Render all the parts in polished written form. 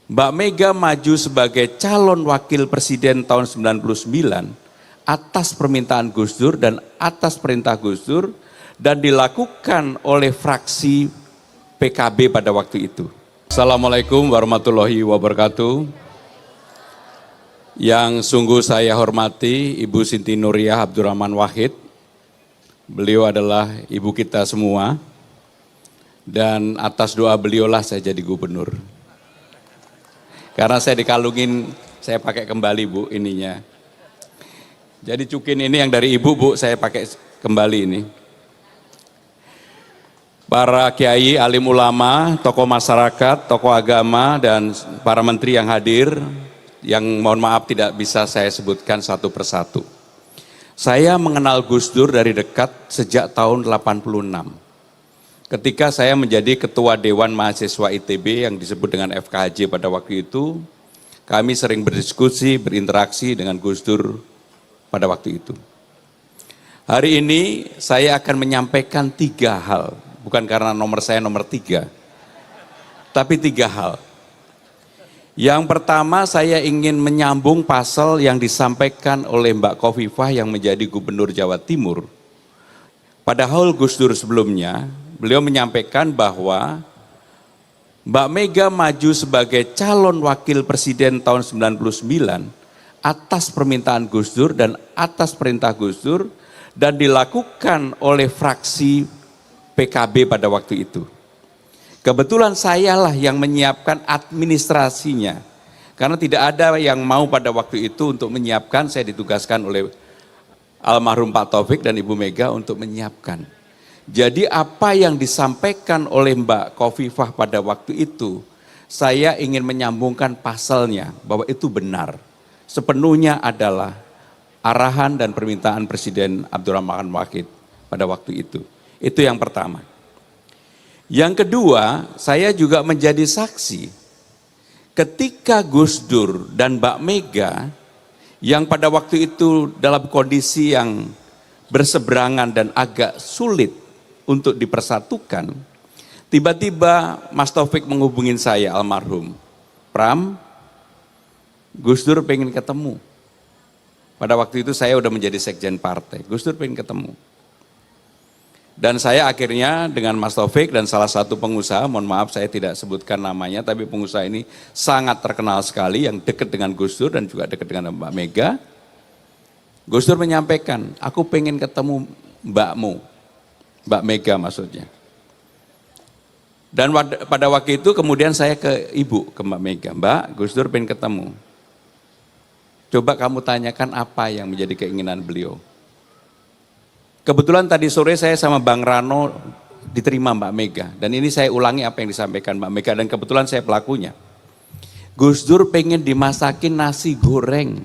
Mbak Mega maju sebagai calon wakil presiden tahun 99 atas permintaan Gus Dur dan atas perintah Gus Dur dan dilakukan oleh fraksi PKB pada waktu itu. Assalamualaikum warahmatullahi wabarakatuh. Yang sungguh saya hormati Ibu Siti Nuriyah Abdurrahman Wahid. Beliau adalah ibu kita semua dan atas doa beliaulah saya jadi gubernur. Karena saya dikalungin, saya pakai kembali Bu ininya. Jadi cukin ini yang dari Ibu Bu, saya pakai kembali ini. Para kiai, alim ulama, tokoh masyarakat, tokoh agama, dan para menteri yang hadir, yang mohon maaf tidak bisa saya sebutkan satu persatu. Saya mengenal Gus Dur dari dekat sejak tahun 86. Ketika saya menjadi ketua Dewan Mahasiswa ITB yang disebut dengan FKHJ pada waktu itu, kami sering berdiskusi, berinteraksi dengan Gus Dur pada waktu itu. Hari ini saya akan menyampaikan 3 hal, bukan karena nomor saya nomor 3, tapi 3 hal. Yang pertama, saya ingin menyambung pasal yang disampaikan oleh Mbak Khofifah yang menjadi Gubernur Jawa Timur. Padahal Gus Dur sebelumnya, beliau menyampaikan bahwa Mbak Mega maju sebagai calon wakil presiden tahun 99 atas permintaan Gus Dur dan atas perintah Gus Dur dan dilakukan oleh fraksi PKB pada waktu itu. Kebetulan sayalah yang menyiapkan administrasinya, karena tidak ada yang mau pada waktu itu untuk menyiapkan, saya ditugaskan oleh almarhum Pak Taufik dan Ibu Mega untuk menyiapkan. Jadi apa yang disampaikan oleh Mbak Khofifah pada waktu itu, saya ingin menyambungkan pasalnya bahwa itu benar. Sepenuhnya adalah arahan dan permintaan Presiden Abdurrahman Wahid pada waktu itu. Itu yang pertama. Yang kedua, saya juga menjadi saksi ketika Gus Dur dan Mbak Mega yang pada waktu itu dalam kondisi yang berseberangan dan agak sulit untuk dipersatukan, tiba-tiba Mas Taufik menghubungin saya almarhum, Pram, Gus Dur pengen ketemu. Pada waktu itu saya udah menjadi sekjen partai, Gus Dur pengen ketemu. Dan saya akhirnya dengan Mas Taufik dan salah satu pengusaha, mohon maaf saya tidak sebutkan namanya, tapi pengusaha ini sangat terkenal sekali yang dekat dengan Gus Dur dan juga dekat dengan Mbak Mega. Gus Dur menyampaikan, aku pengen ketemu mbakmu, Mbak Mega maksudnya. Dan pada waktu itu kemudian saya ke Ibu, ke Mbak Mega, Mbak, Gus Dur pengen ketemu. Coba kamu tanyakan apa yang menjadi keinginan beliau. Kebetulan tadi sore saya sama Bang Rano diterima Mbak Mega. Dan ini saya ulangi apa yang disampaikan Mbak Mega dan kebetulan saya pelakunya. Gus Dur pengen dimasakin nasi goreng.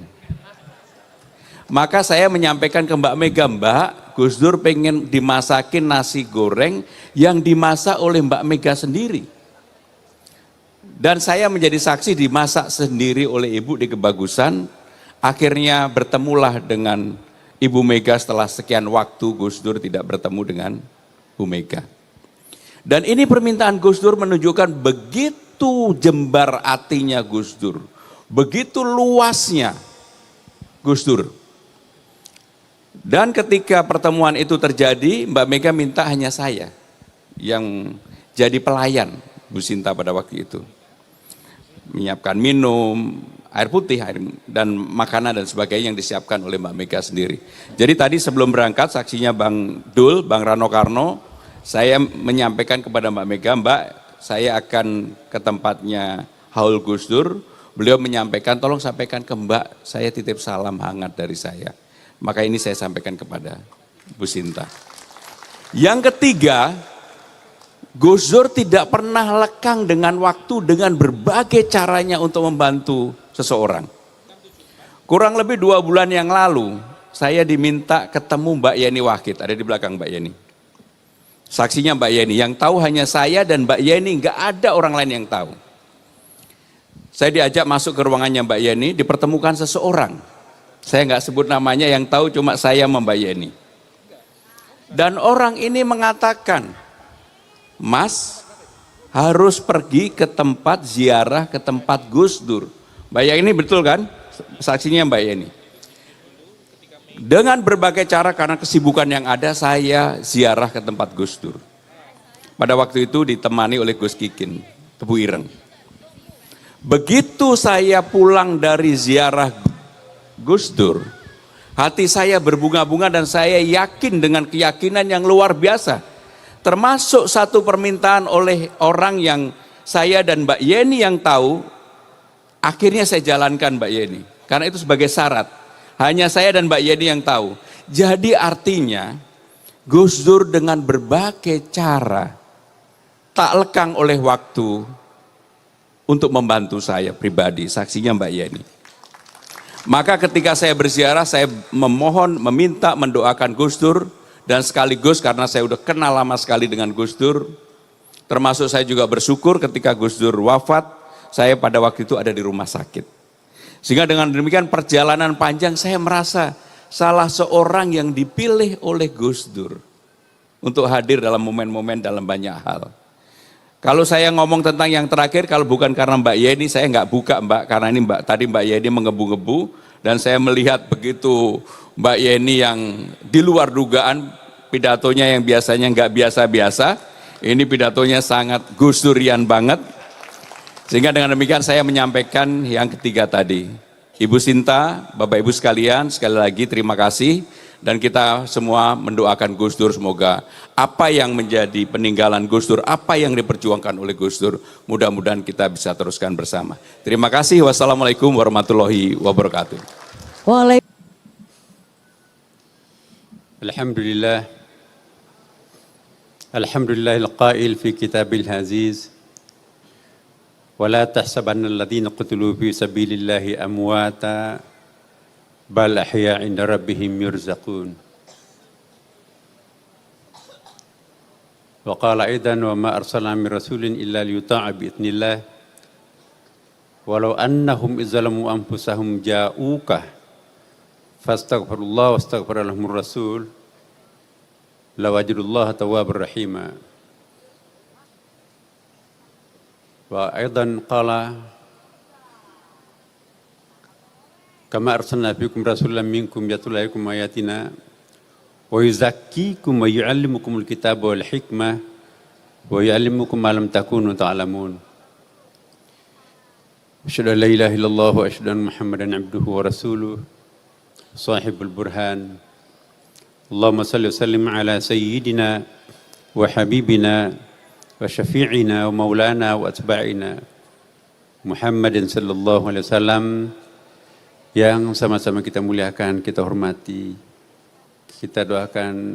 Maka saya menyampaikan ke Mbak Mega, Mbak, Gus Dur pengen dimasakin nasi goreng yang dimasak oleh Mbak Mega sendiri. Dan saya menjadi saksi dimasak sendiri oleh Ibu di Kebagusan. Akhirnya bertemulah dengan Ibu Mega setelah sekian waktu Gus Dur tidak bertemu dengan Bu Mega. Dan ini permintaan Gus Dur menunjukkan begitu jembar hatinya Gus Dur. Begitu luasnya Gus Dur. Dan ketika pertemuan itu terjadi, Mbak Mega minta hanya saya yang jadi pelayan Bu Sinta pada waktu itu. Menyiapkan minum, air putih, dan makanan dan sebagainya yang disiapkan oleh Mbak Mega sendiri. Jadi tadi sebelum berangkat saksinya Bang Dul, Bang Rano Karno, saya menyampaikan kepada Mbak Mega, Mbak saya akan ke tempatnya Haul Gus Dur, beliau menyampaikan tolong sampaikan ke Mbak, saya titip salam hangat dari saya. Maka ini saya sampaikan kepada Bu Sinta. Yang ketiga, Gus Dur tidak pernah lekang dengan waktu dengan berbagai caranya untuk membantu seseorang. Kurang lebih 2 bulan yang lalu, saya diminta ketemu Mbak Yeni Wahid, ada di belakang Mbak Yeni. Saksinya Mbak Yeni, yang tahu hanya saya dan Mbak Yeni, nggak ada orang lain yang tahu. Saya diajak masuk ke ruangannya Mbak Yeni, dipertemukan seseorang. Saya nggak sebut namanya, yang tahu cuma saya sama Mbak Yeni. Dan orang ini mengatakan, Mas, harus pergi ke tempat ziarah, ke tempat Gus Dur. Mbak Yeni betul kan? Saksinya Mbak Yeni. Dengan berbagai cara karena kesibukan yang ada, saya ziarah ke tempat Gus Dur. Pada waktu itu ditemani oleh Gus Kikin, Tebu Ireng. Begitu saya pulang dari ziarah Gus Dur, hati saya berbunga-bunga dan saya yakin dengan keyakinan yang luar biasa. Termasuk satu permintaan oleh orang yang saya dan Mbak Yeni yang tahu, akhirnya saya jalankan Mbak Yeni. Karena itu sebagai syarat. Hanya saya dan Mbak Yeni yang tahu. Jadi artinya Gus Dur dengan berbagai cara tak lekang oleh waktu untuk membantu saya pribadi, saksinya Mbak Yeni. Maka ketika saya berziarah, saya memohon, meminta, mendoakan Gus Dur, dan sekaligus karena saya udah kenal lama sekali dengan Gus Dur, termasuk saya juga bersyukur ketika Gus Dur wafat, saya pada waktu itu ada di rumah sakit. Sehingga dengan demikian perjalanan panjang saya merasa salah seorang yang dipilih oleh Gus Dur untuk hadir dalam momen-momen dalam banyak hal. Kalau saya ngomong tentang yang terakhir, kalau bukan karena Mbak Yeni, saya nggak buka Mbak, karena ini tadi Mbak Yeni mengebu-ngebu, dan saya melihat begitu Mbak Yeni yang di luar dugaan, pidatonya yang biasanya nggak biasa-biasa, ini pidatonya sangat Gus Durian banget, sehingga dengan demikian saya menyampaikan yang ketiga tadi. Ibu Sinta, Bapak Ibu sekalian, sekali lagi terima kasih. Dan kita semua mendoakan Gus Dur semoga apa yang menjadi peninggalan Gus Dur, apa yang diperjuangkan oleh Gus Dur, mudah-mudahan kita bisa teruskan bersama. Terima kasih. Wassalamualaikum warahmatullahi wabarakatuh. Alhamdulillah. Alhamdulillahil qail fi kitabil aziz. Wala tahsabanna alladhina qutilu fi sabilillahi amwata bal ahya 'inda rabbihim yurzaqun. Wa qala aidan wa ma arsalna min rasulin illa liyuta'a bi idznillah walau annahum izzalamu anfusahum ja'uka fastaghfirullah wastaghfara lahumur rasul lawajidullaha tawwabur rahima. Wa aidan qala kama arsalna fikum rasulan minkum yatlu alaikum ayatina wa yuzakkikum wa yu'allimukumul kitaba wal hikmah wa yu'allimukum ma lam takunu ta'lamun. Asyhadu an la ilaha illallah wa asyhadu anna Muhammadan abduhu wa rasuluh sahibul burhan. Allahumma salli wa sallim ala sayyidina wa habibina wa syafi'ina wa maulana wa atba'ina Muhammadin sallallahu alaihi wasallam, yang sama-sama kita muliakan, kita hormati, kita doakan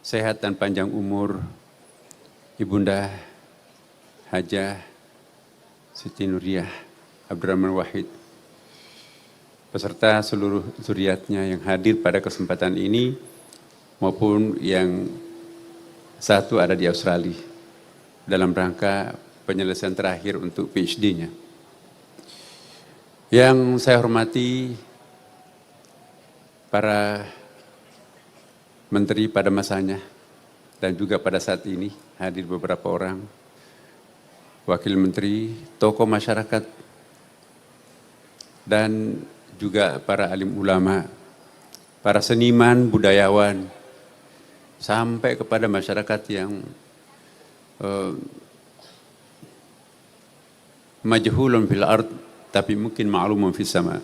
sehat dan panjang umur Ibunda Hajah Siti Nuriyah Abdurrahman Wahid beserta seluruh zuriatnya yang hadir pada kesempatan ini maupun yang satu ada di Australia dalam rangka penyelesaian terakhir untuk PhD-nya. Yang saya hormati para menteri pada masanya dan juga pada saat ini hadir beberapa orang, wakil menteri, tokoh masyarakat, dan juga para alim ulama, para seniman, budayawan, sampai kepada masyarakat yang majhulun fil ard tapi mungkin ma'lumun fis sama.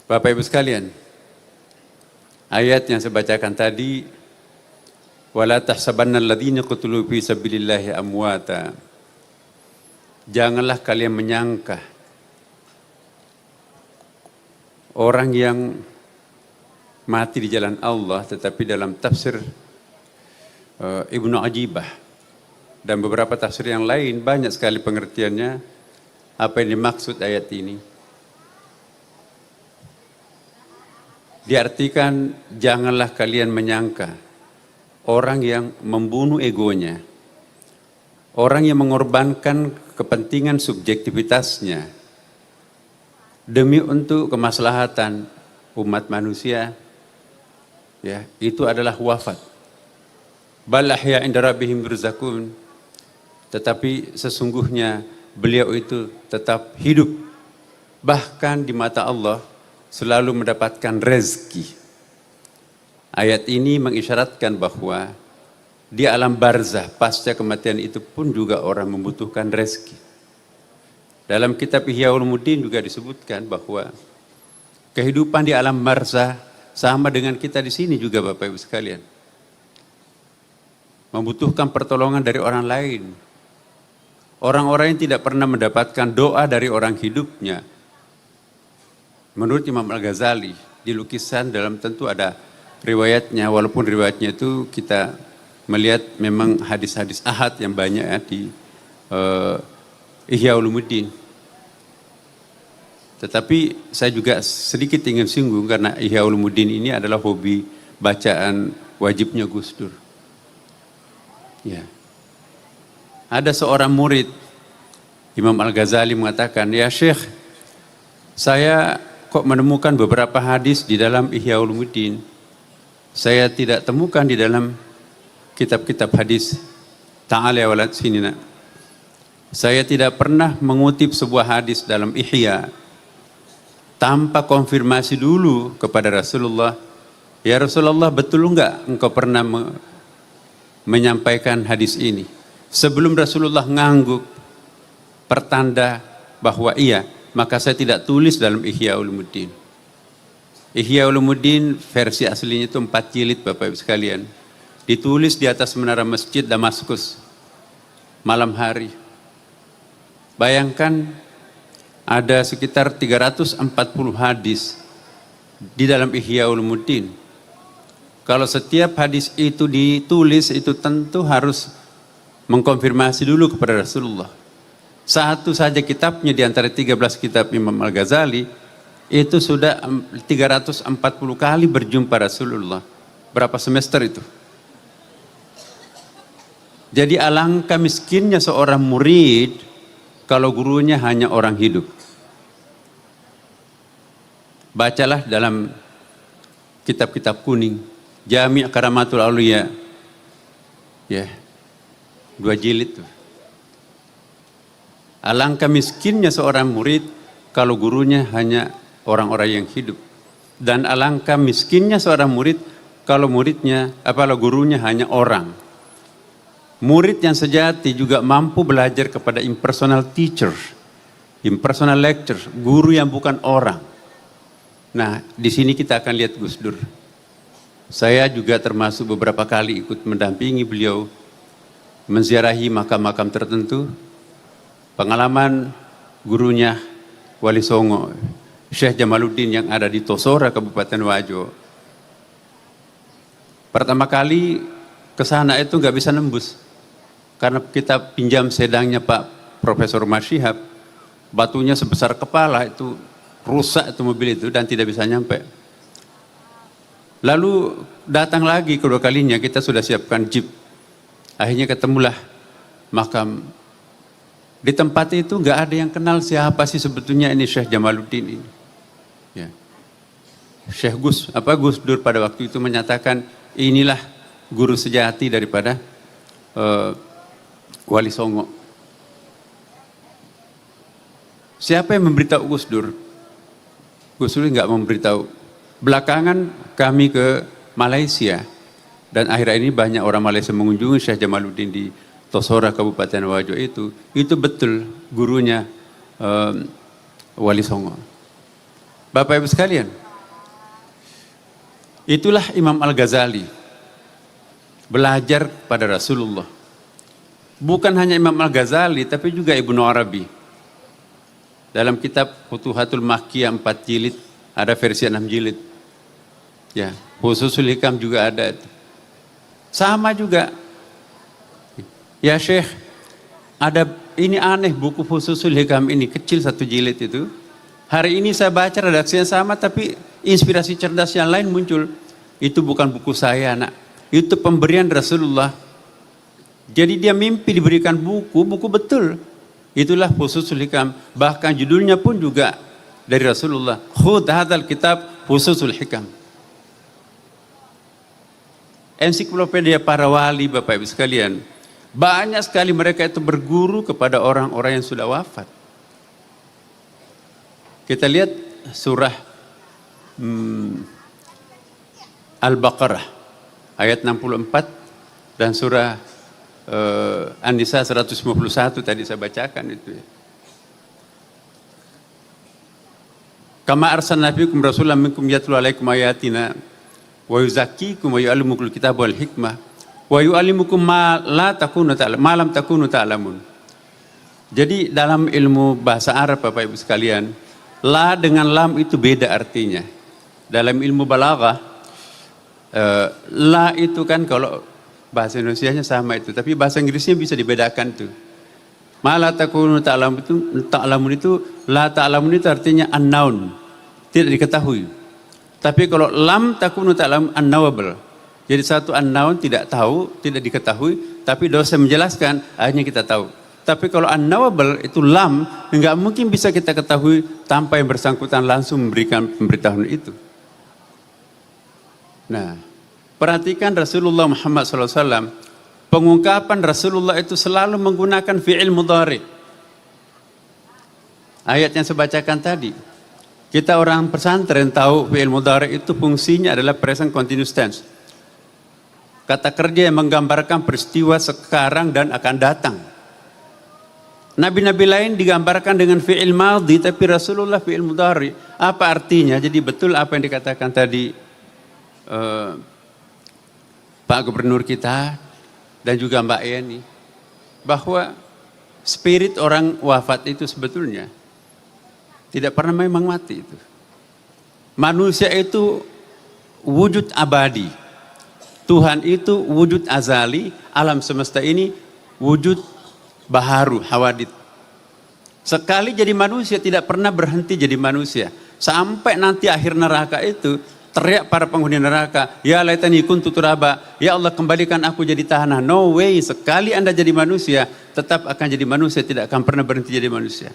Bapak Ibu sekalian, ayat yang saya bacakan tadi, wala tahsabanna alladhina qutilu fi sabilillahi amwata. Janganlah kalian menyangka orang yang mati di jalan Allah, tetapi dalam tafsir Ibnu Ajibah dan beberapa tafsir yang lain banyak sekali pengertiannya apa yang dimaksud ayat ini. Diartikan janganlah kalian menyangka orang yang membunuh egonya, orang yang mengorbankan kepentingan subjektivitasnya demi untuk kemaslahatan umat manusia, ya, itu adalah wafat. Bal ahya 'inda rabbihim yurzaqun. tetapi sesungguhnya beliau itu tetap hidup. Bahkan di mata Allah selalu mendapatkan rezeki. Ayat ini mengisyaratkan bahwa di alam barzah pasca kematian itu pun juga orang membutuhkan rezeki. Dalam kitab Ihya Ulumuddin juga disebutkan bahwa kehidupan di alam barzah sama dengan kita di sini juga Bapak Ibu sekalian. Membutuhkan pertolongan dari orang lain. Orang-orang yang tidak pernah mendapatkan doa dari orang hidupnya. Menurut Imam Al-Ghazali, di lukisan dalam tentu ada riwayatnya, walaupun riwayatnya itu kita melihat memang hadis-hadis ahad yang banyak ya di Ihya Ulumuddin. Tetapi saya juga sedikit ingin singgung karena Ihya Ulumuddin ini adalah hobi bacaan wajibnya Gus Dur. Ya. Ada seorang murid Imam Al-Ghazali mengatakan, "Ya Syekh, saya kok menemukan beberapa hadis di dalam Ihya Ulumuddin. Saya tidak temukan di dalam kitab-kitab hadis. Ta'ala walad sinina. Saya tidak pernah mengutip sebuah hadis dalam Ihya tanpa konfirmasi dulu kepada Rasulullah. Ya Rasulullah, betul enggak engkau pernah menyampaikan hadis ini?" Sebelum Rasulullah ngangguk pertanda bahwa iya, maka saya tidak tulis dalam Ihya Ulumuddin. Ihya Ulumuddin versi aslinya itu 4 jilid Bapak Ibu sekalian. Ditulis di atas menara masjid Damaskus malam hari. Bayangkan ada sekitar 340 hadis di dalam Ihya Ulumuddin. Kalau setiap hadis itu ditulis, itu tentu harus mengkonfirmasi dulu kepada Rasulullah. Satu saja kitabnya di antara 13 kitab Imam Al-Ghazali itu sudah 340 kali berjumpa Rasulullah. Berapa semester itu? Jadi alangkah miskinnya seorang murid kalau gurunya hanya orang hidup. Bacalah dalam kitab-kitab kuning, Jami' Karamatul Auliya. Ya. 2 jilid tuh. Alangkah miskinnya seorang murid kalau gurunya hanya orang-orang yang hidup. Dan alangkah miskinnya seorang murid kalau gurunya hanya orang. Murid yang sejati juga mampu belajar kepada impersonal teacher, impersonal lecturer, guru yang bukan orang. Nah, di sini kita akan lihat Gus Dur. Saya juga termasuk beberapa kali ikut mendampingi beliau menziarahi makam-makam tertentu. Pengalaman gurunya Wali Songo, Syekh Jamaluddin yang ada di Tosora, Kabupaten Wajo. Pertama kali ke sana itu nggak bisa nembus. Karena kita pinjam sedangnya Pak Profesor Umar Syihab, batunya sebesar kepala, itu rusak itu mobil itu dan tidak bisa nyampe. Lalu datang lagi kedua kalinya, kita sudah siapkan jeep. Akhirnya ketemulah makam. Di tempat itu nggak ada yang kenal siapa sih sebetulnya ini Syekh Jamaluddin ini. Ya. Syekh Gus Dur pada waktu itu menyatakan inilah guru sejati daripada Wali Songo. Siapa yang memberitahu Gus Dur? Gus Dur nggak memberitahu. Belakangan kami ke Malaysia. Dan akhir ini banyak orang Malaysia mengunjungi Syekh Jamaluddin di Tosora, Kabupaten Wajo itu betul gurunya Wali Songo. Bapak Ibu sekalian, itulah Imam Al-Ghazali belajar pada Rasulullah. Bukan hanya Imam Al-Ghazali, tapi juga Ibnu Arabi. Dalam kitab Futuhatul Makkiyah 4 jilid, ada versi 6 jilid. Ya, Fususul Hikam juga ada. Sama juga. Ya Syekh, ada ini aneh buku Fususul Hikam ini, kecil 1 jilid itu. Hari ini saya baca redaksinya sama, tapi inspirasi cerdas yang lain muncul. Itu bukan buku saya, nak. Itu pemberian Rasulullah. Jadi dia mimpi diberikan buku betul. Itulah Fususul Hikam. Bahkan judulnya pun juga dari Rasulullah. Khudh hadzal kitab Fususul Hikam. Ensiklopedia para wali Bapak Ibu sekalian. Banyak sekali mereka itu berguru kepada orang-orang yang sudah wafat. Kita lihat surah Al-Baqarah ayat 64 dan surah An-Nisa 151 tadi saya bacakan itu ya. Kama arsalna fiikum rasulan minkum yatlu alaikum ayatina wa yuzakkikum wa yu'allimukumul kitaba wal hikmah wa yu'allimukum ma lam takunu ta'lamun. Jadi dalam ilmu bahasa Arab Bapak Ibu sekalian, la dengan lam itu beda artinya. Dalam ilmu balaghah la itu kan kalau bahasa Indonesianya sama itu, tapi bahasa Inggrisnya bisa dibedakan tuh. Ma la takunu ta'lamun itu la ta'lamun itu artinya unknown, tidak diketahui. Tapi kalau lam takunu ta'lamun unknowable. Jadi satu unknown tidak tahu, tidak diketahui, tapi dosa menjelaskan akhirnya kita tahu. Tapi kalau unknowable itu lam, enggak mungkin bisa kita ketahui tanpa yang bersangkutan langsung memberikan pemberitahuan itu. Nah, perhatikan Rasulullah Muhammad SAW, pengungkapan Rasulullah itu selalu menggunakan fi'il mudhari. Ayat yang saya bacakan tadi, kita orang pesantren tahu fi'il mudhari itu fungsinya adalah present continuous tense. Kata kerja yang menggambarkan peristiwa sekarang dan akan datang. Nabi-nabi lain digambarkan dengan fi'il madhi, tapi Rasulullah fi'il mudhari. Apa artinya? Jadi betul apa yang dikatakan tadi Pak Gubernur kita dan juga Mbak Yeni, bahwa spirit orang wafat itu sebetulnya tidak pernah memang mati itu. Manusia itu wujud abadi. Tuhan itu wujud azali, alam semesta ini wujud baharu, hawadith. Sekali jadi manusia tidak pernah berhenti jadi manusia. Sampai nanti akhir neraka itu teriak para penghuni neraka, ya laitani kuntu turaba, ya Allah kembalikan aku jadi tanah. No way, sekali Anda jadi manusia tetap akan jadi manusia, tidak akan pernah berhenti jadi manusia.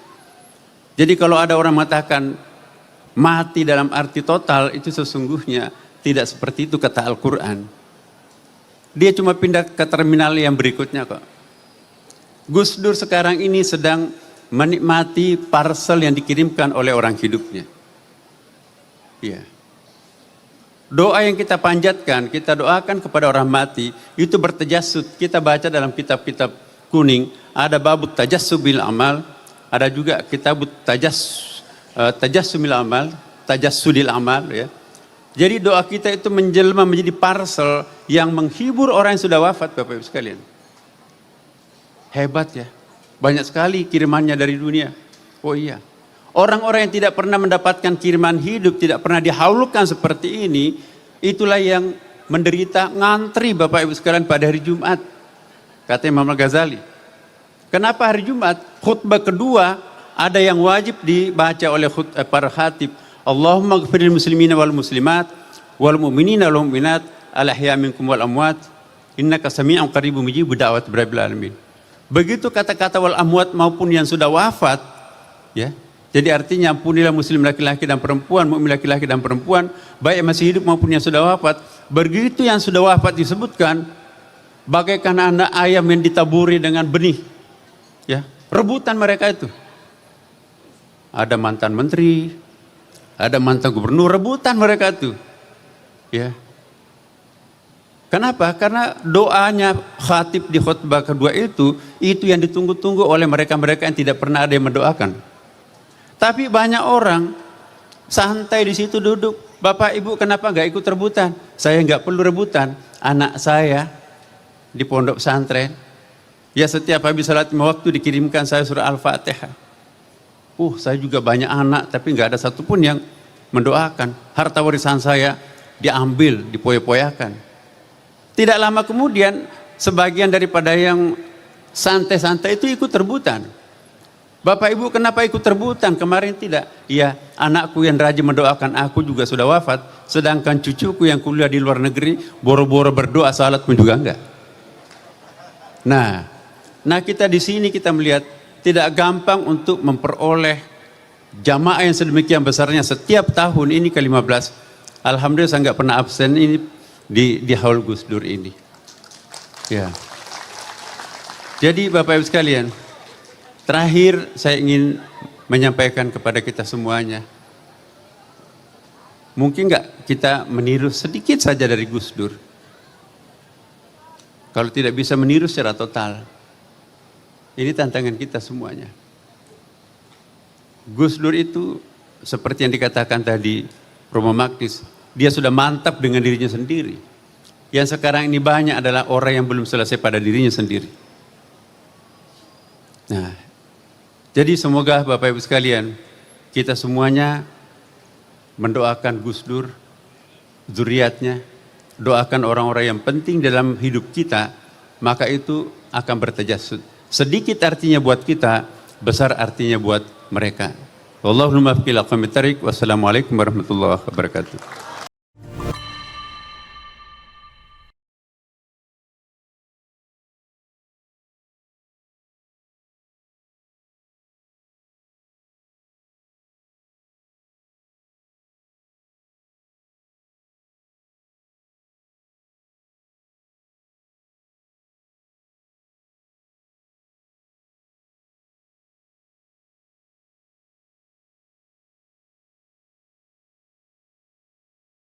Jadi kalau ada orang mengatakan mati dalam arti total, itu sesungguhnya tidak seperti itu kata Al-Quran. Dia cuma pindah ke terminal yang berikutnya kok. Gus Dur sekarang ini sedang menikmati parcel yang dikirimkan oleh orang hidupnya. Iya. Doa yang kita panjatkan, kita doakan kepada orang mati, itu bertajassud. Kita baca dalam kitab-kitab kuning, ada babut tajassubil amal, ada juga kitabut tajassumil amal, tajassudil amal ya. Jadi doa kita itu menjelma menjadi parcel yang menghibur orang yang sudah wafat Bapak Ibu sekalian. Hebat ya. Banyak sekali kirimannya dari dunia. Oh iya. Orang-orang yang tidak pernah mendapatkan kiriman hidup, tidak pernah dihaulkan seperti ini, itulah yang menderita ngantri Bapak Ibu sekalian pada hari Jumat. Kata Imam Al-Ghazali. Kenapa hari Jumat? Khutbah kedua ada yang wajib dibaca oleh para khatib. Allahumma ghfiril muslimina wal muslimat wal mu'minina wal mu'minat al ahya minkum wal amwat innaka sami'un qaribun mujibud da'wat rabbil alamin. Begitu kata-kata wal amwat maupun yang sudah wafat ya. Jadi artinya ampunilah muslim laki-laki dan perempuan, mukmin laki-laki dan perempuan, baik yang masih hidup maupun yang sudah wafat. Begitu yang sudah wafat disebutkan bagaikan anak ayam yang ditaburi dengan benih. Ya, rebutan mereka itu. Ada mantan menteri, ada mantan gubernur, rebutan mereka itu. Ya. Kenapa? Karena doanya khatib di khutbah kedua itu yang ditunggu-tunggu oleh mereka-mereka yang tidak pernah ada yang mendoakan. Tapi banyak orang santai di situ duduk. Bapak Ibu kenapa nggak ikut rebutan? Saya nggak perlu rebutan. Anak saya di pondok pesantren, ya setiap habis salat waktu dikirimkan saya surah Al-Fatihah. Saya juga banyak anak, tapi nggak ada satupun yang mendoakan. Harta warisan saya diambil, dipoya-poyakan. Tidak lama kemudian, sebagian daripada yang santai-santai itu ikut rebutan. Bapak Ibu kenapa ikut rebutan? Kemarin tidak. Iya, anakku yang rajin mendoakan aku juga sudah wafat, sedangkan cucuku yang kuliah di luar negeri boro-boro berdoa salat pun juga enggak. Nah kita di sini kita melihat tidak gampang untuk memperoleh jamaah yang sedemikian besarnya setiap tahun ini ke-15. Alhamdulillah saya enggak pernah absen ini di Haul Gus Dur ini. Ya. Jadi Bapak Ibu sekalian, terakhir saya ingin menyampaikan kepada kita semuanya, mungkin nggak kita meniru sedikit saja dari Gus Dur? Kalau tidak bisa meniru secara total, ini tantangan kita semuanya. Gus Dur itu seperti yang dikatakan tadi Romo Magnis, dia sudah mantap dengan dirinya sendiri. Yang sekarang ini banyak adalah orang yang belum selesai pada dirinya sendiri. Nah, jadi semoga Bapak Ibu sekalian, kita semuanya mendoakan Gus Dur, zuriatnya, doakan orang-orang yang penting dalam hidup kita, maka itu akan bertajasud. Sedikit artinya buat kita, besar artinya buat mereka. Wallahul muwaffiq ila aqwamit thariq. Wassalamualaikum warahmatullahi wabarakatuh.